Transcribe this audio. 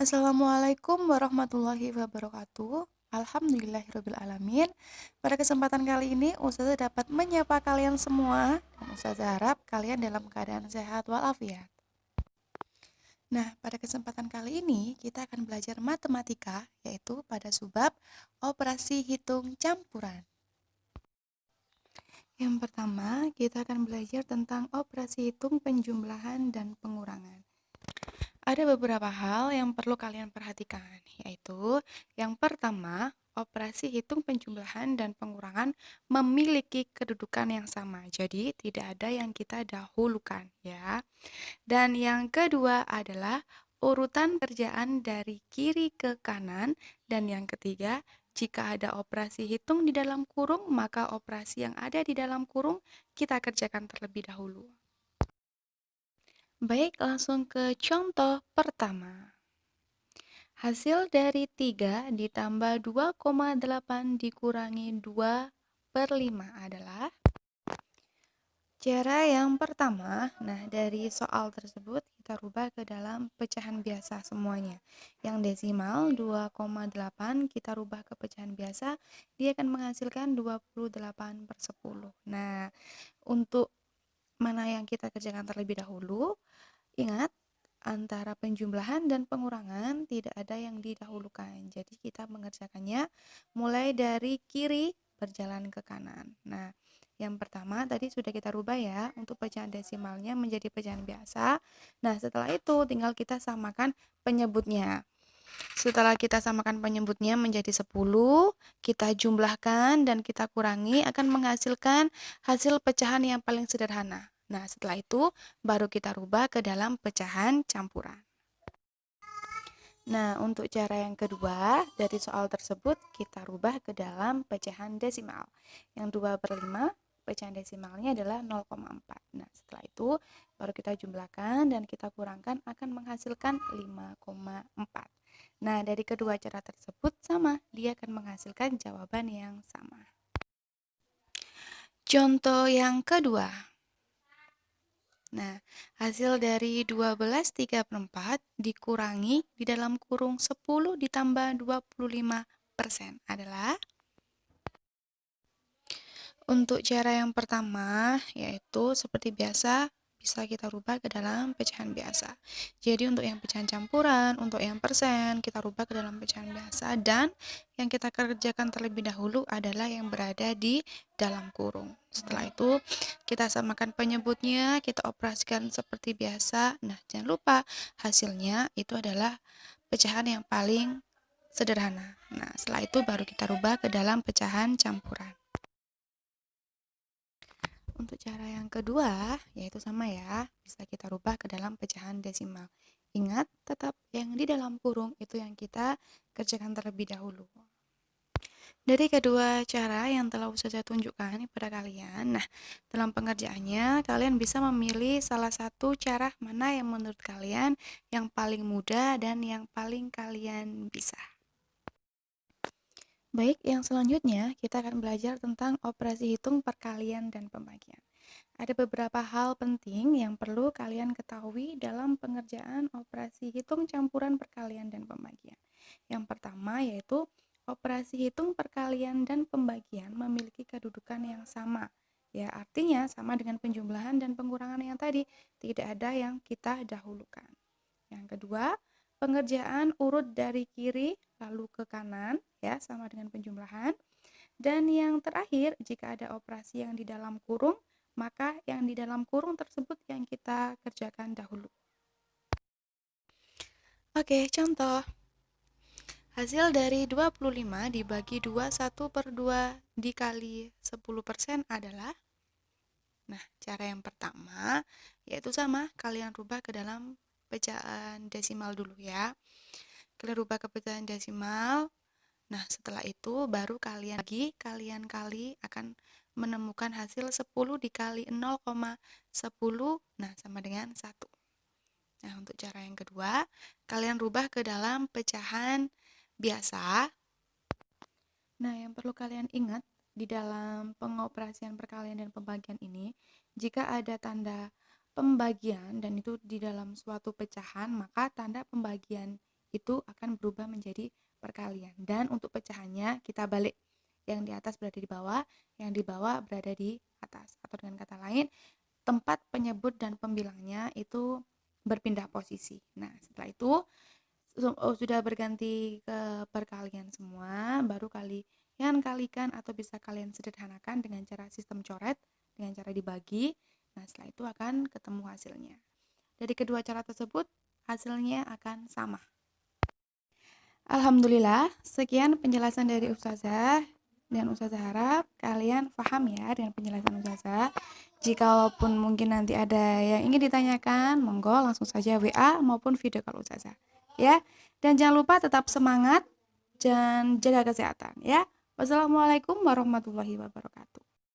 Assalamualaikum warahmatullahi wabarakatuh. Alhamdulillahirrabbilalamin. Pada kesempatan kali ini, Ustazah dapat menyapa kalian semua dan Ustazah harap kalian dalam keadaan sehat walafiat. Nah, pada kesempatan kali ini kita akan belajar matematika, yaitu pada subbab operasi hitung campuran. Yang pertama, kita akan belajar tentang operasi hitung penjumlahan dan pengurangan. Ada beberapa hal yang perlu kalian perhatikan, yaitu yang pertama, operasi hitung penjumlahan dan pengurangan memiliki kedudukan yang sama. Jadi, tidak ada yang kita dahulukan, ya. Dan yang kedua adalah urutan kerjaan dari kiri ke kanan. Dan yang ketiga, jika ada operasi hitung di dalam kurung, maka operasi yang ada di dalam kurung kita kerjakan terlebih dahulu. Baik, langsung ke contoh pertama. Hasil dari 3 ditambah 2,8 dikurangi 2/5 adalah cara yang pertama. Nah, dari soal tersebut kita rubah ke dalam pecahan biasa semuanya. Yang desimal 2,8 kita rubah ke pecahan biasa, dia akan menghasilkan 28/10. Nah, untuk mana yang kita kerjakan terlebih dahulu, ingat, antara penjumlahan dan pengurangan tidak ada yang didahulukan. Jadi kita mengerjakannya mulai dari kiri berjalan ke kanan. Nah, yang pertama tadi sudah kita rubah ya, untuk pecahan desimalnya menjadi pecahan biasa. Nah, setelah itu tinggal kita samakan penyebutnya. Setelah kita samakan penyebutnya menjadi 10, kita jumlahkan dan kita kurangi akan menghasilkan hasil pecahan yang paling sederhana. Nah, setelah itu baru kita rubah ke dalam pecahan campuran. Nah, untuk cara yang kedua, dari soal tersebut kita rubah ke dalam pecahan desimal. Yang 2/5, pecahan desimalnya adalah 0,4. Nah, setelah itu baru kita jumlahkan dan kita kurangkan akan menghasilkan 5,4. Nah, dari kedua cara tersebut sama, dia akan menghasilkan jawaban yang sama. Contoh yang kedua. Nah, hasil dari 12/34 dikurangi di dalam kurung 10 ditambah 25% adalah, untuk cara yang pertama, yaitu seperti biasa bisa kita rubah ke dalam pecahan biasa. Jadi untuk yang pecahan campuran, untuk yang persen, kita rubah ke dalam pecahan biasa, dan yang kita kerjakan terlebih dahulu adalah yang berada di dalam kurung. Setelah itu kita samakan penyebutnya, kita operasikan seperti biasa. Nah, jangan lupa hasilnya itu adalah pecahan yang paling sederhana. Nah, setelah itu baru kita rubah ke dalam pecahan campuran. Untuk cara yang kedua, yaitu sama ya, bisa kita rubah ke dalam pecahan desimal. Ingat, tetap yang di dalam kurung itu yang kita kerjakan terlebih dahulu. Dari kedua cara yang telah saya tunjukkan pada kalian, nah, dalam pengerjaannya, kalian bisa memilih salah satu cara mana yang menurut kalian yang paling mudah dan yang paling kalian bisa. Baik, yang selanjutnya kita akan belajar tentang operasi hitung perkalian dan pembagian. Ada beberapa hal penting yang perlu kalian ketahui dalam pengerjaan operasi hitung campuran perkalian dan pembagian. Yang pertama yaitu operasi hitung perkalian dan pembagian memiliki kedudukan yang sama. Ya, artinya sama dengan penjumlahan dan pengurangan yang tadi, tidak ada yang kita dahulukan. Yang kedua, pengerjaan urut dari kiri lalu ke kanan, ya, sama dengan penjumlahan. Dan yang terakhir, jika ada operasi yang di dalam kurung, maka yang di dalam kurung tersebut yang kita kerjakan dahulu. Oke, contoh. Hasil dari 25 dibagi 21/2 dikali 10% adalah, nah, cara yang pertama yaitu sama, kalian rubah ke dalam pecahan desimal dulu ya. Kalian rubah ke pecahan desimal. Nah, setelah itu baru kalian kali akan menemukan hasil 10 dikali 0,10, nah, sama dengan 1. Nah, untuk cara yang kedua, kalian rubah ke dalam pecahan biasa. Nah, yang perlu kalian ingat di dalam pengoperasian perkalian dan pembagian ini, jika ada tanda pembagian dan itu di dalam suatu pecahan, maka tanda pembagian itu akan berubah menjadi perkalian. Dan untuk pecahannya kita balik. Yang di atas berada di bawah, yang di bawah berada di atas. Atau dengan kata lain, tempat penyebut dan pembilangnya itu berpindah posisi. Nah, setelah itu sudah berganti ke perkalian semua, baru kalian kalikan atau bisa kalian sederhanakan dengan cara sistem coret, dengan cara dibagi. Nah, setelah itu akan ketemu hasilnya. Dari kedua cara tersebut, hasilnya akan sama. Alhamdulillah, sekian penjelasan dari Ustazah, dan Ustazah harap kalian paham ya dengan penjelasan Ustazah. Jikalau mungkin nanti ada yang ingin ditanyakan, monggo langsung saja WA maupun video call Ustazah. Ya, dan jangan lupa tetap semangat dan jaga kesehatan ya. Wassalamualaikum warahmatullahi wabarakatuh.